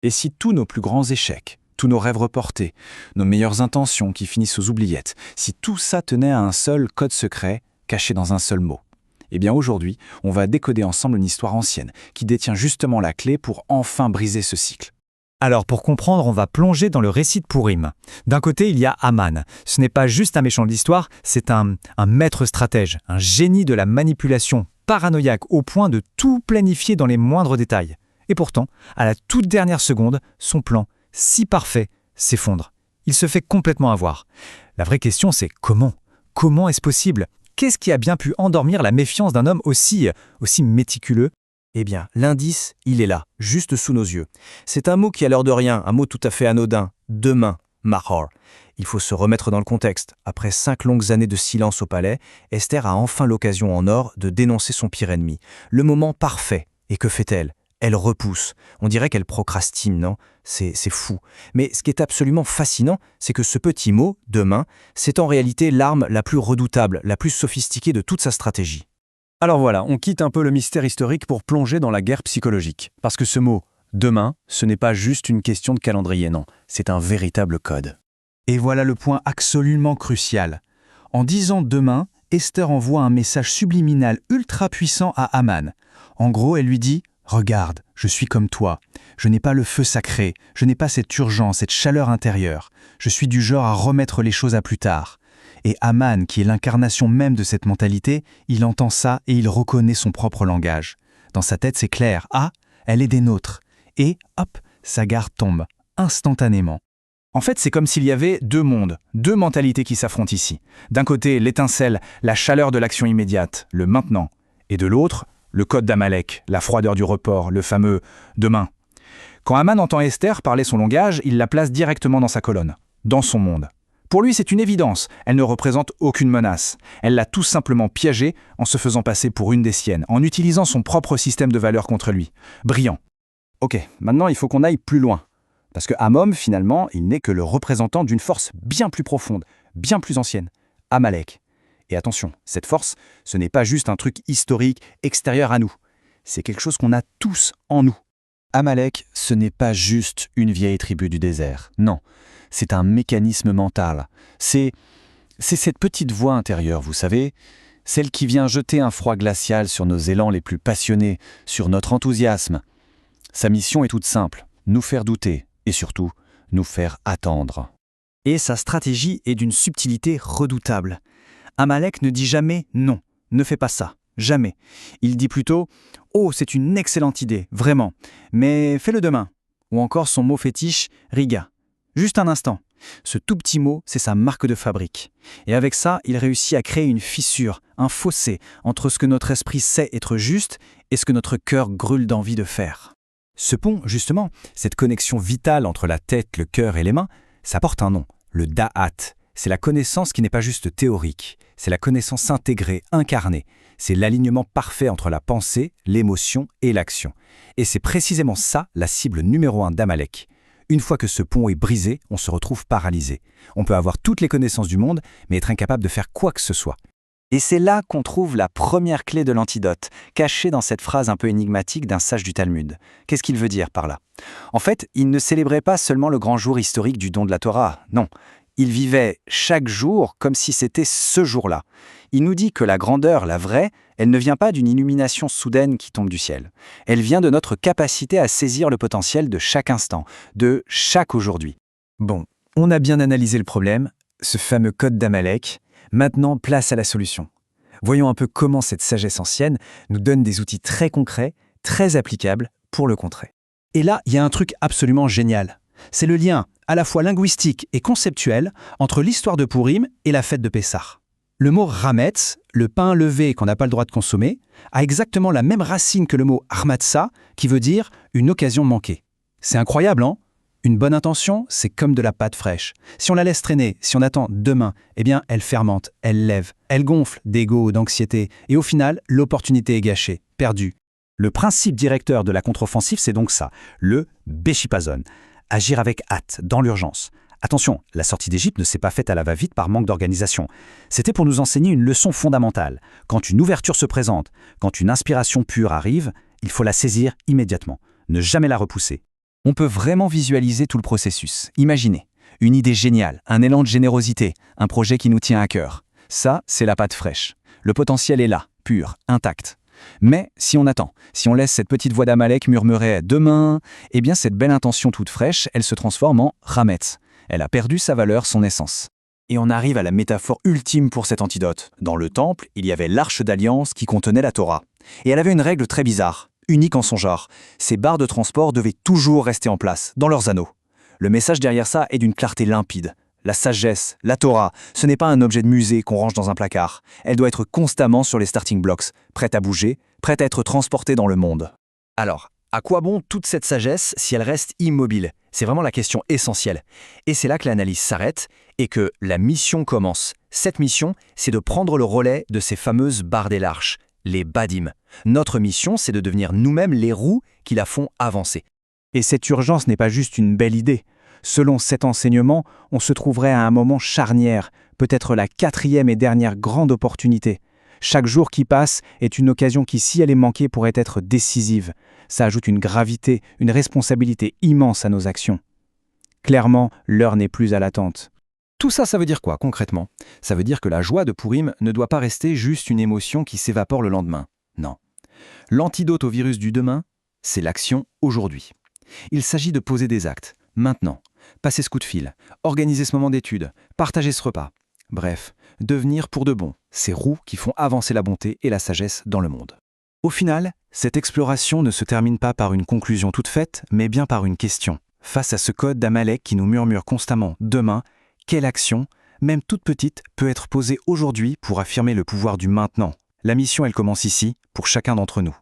Et si tous nos plus grands échecs, tous nos rêves reportés, nos meilleures intentions qui finissent aux oubliettes, si tout ça tenait à un seul code secret caché dans un seul mot? Eh bien aujourd'hui, on va décoder ensemble une histoire ancienne qui détient justement la clé pour enfin briser ce cycle. Alors pour comprendre, on va plonger dans le récit de Pourim. D'un côté, il y a Haman. Ce n'est pas juste un méchant de l'histoire, c'est un maître stratège, un génie de la manipulation, paranoïaque au point de tout planifier dans les moindres détails. Et pourtant, à la toute dernière seconde, son plan, si parfait, s'effondre. Il se fait complètement avoir. La vraie question, c'est comment? Comment est-ce possible? Qu'est-ce qui a bien pu endormir la méfiance d'un homme aussi méticuleux? Eh bien, l'indice, il est là, juste sous nos yeux. C'est un mot qui a l'air de rien, un mot tout à fait anodin. Demain, Mahor. Il faut se remettre dans le contexte. Après 5 longues années de silence au palais, Esther a enfin l'occasion en or de dénoncer son pire ennemi. Le moment parfait. Et que fait-elle? Elle repousse. On dirait qu'elle procrastine, non? C'est fou. Mais ce qui est absolument fascinant, c'est que ce petit mot, demain, c'est en réalité l'arme la plus redoutable, la plus sophistiquée de toute sa stratégie. Alors voilà, on quitte un peu le mystère historique pour plonger dans la guerre psychologique. Parce que ce mot « demain », ce n'est pas juste une question de calendrier, non. C'est un véritable code. Et voilà le point absolument crucial. En disant « demain », Esther envoie un message subliminal ultra puissant à Haman. En gros, elle lui dit « Regarde, je suis comme toi. Je n'ai pas le feu sacré, je n'ai pas cette urgence, cette chaleur intérieure. Je suis du genre à remettre les choses à plus tard. » Et Haman, qui est l'incarnation même de cette mentalité, il entend ça et il reconnaît son propre langage. Dans sa tête, c'est clair. Ah, elle est des nôtres. Et, hop, sa garde tombe, instantanément. En fait, c'est comme s'il y avait deux mondes, deux mentalités qui s'affrontent ici. D'un côté, l'étincelle, la chaleur de l'action immédiate, le maintenant. Et de l'autre, le code d'Amalek, la froideur du report, le fameux « demain ». Quand Haman entend Esther parler son langage, il la place directement dans sa colonne, dans son monde. Pour lui, c'est une évidence, elle ne représente aucune menace. Elle l'a tout simplement piégée en se faisant passer pour une des siennes, en utilisant son propre système de valeurs contre lui. Brillant. Ok, maintenant il faut qu'on aille plus loin. Parce que Amon, finalement, il n'est que le représentant d'une force bien plus profonde, bien plus ancienne, Amalek. Et attention, cette force, ce n'est pas juste un truc historique extérieur à nous. C'est quelque chose qu'on a tous en nous. Amalek, ce n'est pas juste une vieille tribu du désert, non. C'est un mécanisme mental. C'est cette petite voix intérieure, vous savez, celle qui vient jeter un froid glacial sur nos élans les plus passionnés, sur notre enthousiasme. Sa mission est toute simple, nous faire douter et surtout, nous faire attendre. Et sa stratégie est d'une subtilité redoutable. Amalek ne dit jamais « non, ne fais pas ça ». Jamais. Il dit plutôt « oh, c'est une excellente idée, vraiment, mais fais-le demain ». Ou encore son mot fétiche « riga ». Juste un instant. Ce tout petit mot, c'est sa marque de fabrique. Et avec ça, il réussit à créer une fissure, un fossé entre ce que notre esprit sait être juste et ce que notre cœur brûle d'envie de faire. Ce pont, justement, cette connexion vitale entre la tête, le cœur et les mains, ça porte un nom, le da'at. C'est la connaissance qui n'est pas juste théorique, c'est la connaissance intégrée, incarnée. C'est l'alignement parfait entre la pensée, l'émotion et l'action. Et c'est précisément ça la cible numéro 1 d'Amalek. Une fois que ce pont est brisé, on se retrouve paralysé. On peut avoir toutes les connaissances du monde, mais être incapable de faire quoi que ce soit. Et c'est là qu'on trouve la première clé de l'antidote, cachée dans cette phrase un peu énigmatique d'un sage du Talmud. Qu'est-ce qu'il veut dire par là? En fait, il ne célébrait pas seulement le grand jour historique du don de la Torah, non. Il vivait chaque jour comme si c'était ce jour-là. Il nous dit que la grandeur, la vraie, elle ne vient pas d'une illumination soudaine qui tombe du ciel. Elle vient de notre capacité à saisir le potentiel de chaque instant, de chaque aujourd'hui. Bon, on a bien analysé le problème, ce fameux code d'Amalek. Maintenant, place à la solution. Voyons un peu comment cette sagesse ancienne nous donne des outils très concrets, très applicables pour le contrer. Et là, il y a un truc absolument génial. C'est le lien à la fois linguistique et conceptuel entre l'histoire de Pourim et la fête de Pessah. Le mot rametz, le pain levé qu'on n'a pas le droit de consommer, a exactement la même racine que le mot armatza, qui veut dire une occasion manquée. C'est incroyable, hein? Une bonne intention, c'est comme de la pâte fraîche. Si on la laisse traîner, si on attend demain, eh bien, elle fermente, elle lève, elle gonfle d'ego, d'anxiété, et au final, l'opportunité est gâchée, perdue. Le principe directeur de la contre-offensive, c'est donc ça, le béchipazon. Agir avec hâte, dans l'urgence. Attention, la sortie d'Égypte ne s'est pas faite à la va-vite par manque d'organisation. C'était pour nous enseigner une leçon fondamentale. Quand une ouverture se présente, quand une inspiration pure arrive, il faut la saisir immédiatement. Ne jamais la repousser. On peut vraiment visualiser tout le processus. Imaginez, une idée géniale, un élan de générosité, un projet qui nous tient à cœur. Ça, c'est la pâte fraîche. Le potentiel est là, pur, intact. Mais si on attend, si on laisse cette petite voix d'Amalek murmurer « demain », eh bien cette belle intention toute fraîche, elle se transforme en « rametz ». Elle a perdu sa valeur, son essence. Et on arrive à la métaphore ultime pour cet antidote. Dans le temple, il y avait l'arche d'alliance qui contenait la Torah. Et elle avait une règle très bizarre, unique en son genre. Ces barres de transport devaient toujours rester en place, dans leurs anneaux. Le message derrière ça est d'une clarté limpide. La sagesse, la Torah, ce n'est pas un objet de musée qu'on range dans un placard. Elle doit être constamment sur les starting blocks, prête à bouger, prête à être transportée dans le monde. Alors, à quoi bon toute cette sagesse si elle reste immobile? C'est vraiment la question essentielle. Et c'est là que l'analyse s'arrête et que la mission commence. Cette mission, c'est de prendre le relais de ces fameuses barres des l'arche, les badim. Notre mission, c'est de devenir nous-mêmes les roues qui la font avancer. Et cette urgence n'est pas juste une belle idée. Selon cet enseignement, on se trouverait à un moment charnière, peut-être la 4e et dernière grande opportunité. Chaque jour qui passe est une occasion qui, si elle est manquée, pourrait être décisive. Ça ajoute une gravité, une responsabilité immense à nos actions. Clairement, l'heure n'est plus à l'attente. Tout ça, ça veut dire quoi concrètement? Ça veut dire que la joie de Purim ne doit pas rester juste une émotion qui s'évapore le lendemain. Non. L'antidote au virus du demain, c'est l'action aujourd'hui. Il s'agit de poser des actes, maintenant. Passer ce coup de fil, organiser ce moment d'étude, partager ce repas. Bref, devenir pour de bon ces roues qui font avancer la bonté et la sagesse dans le monde. Au final, cette exploration ne se termine pas par une conclusion toute faite, mais bien par une question. Face à ce code d'Amalek qui nous murmure constamment « demain », quelle action, même toute petite, peut être posée aujourd'hui pour affirmer le pouvoir du maintenant? La mission, elle commence ici, pour chacun d'entre nous.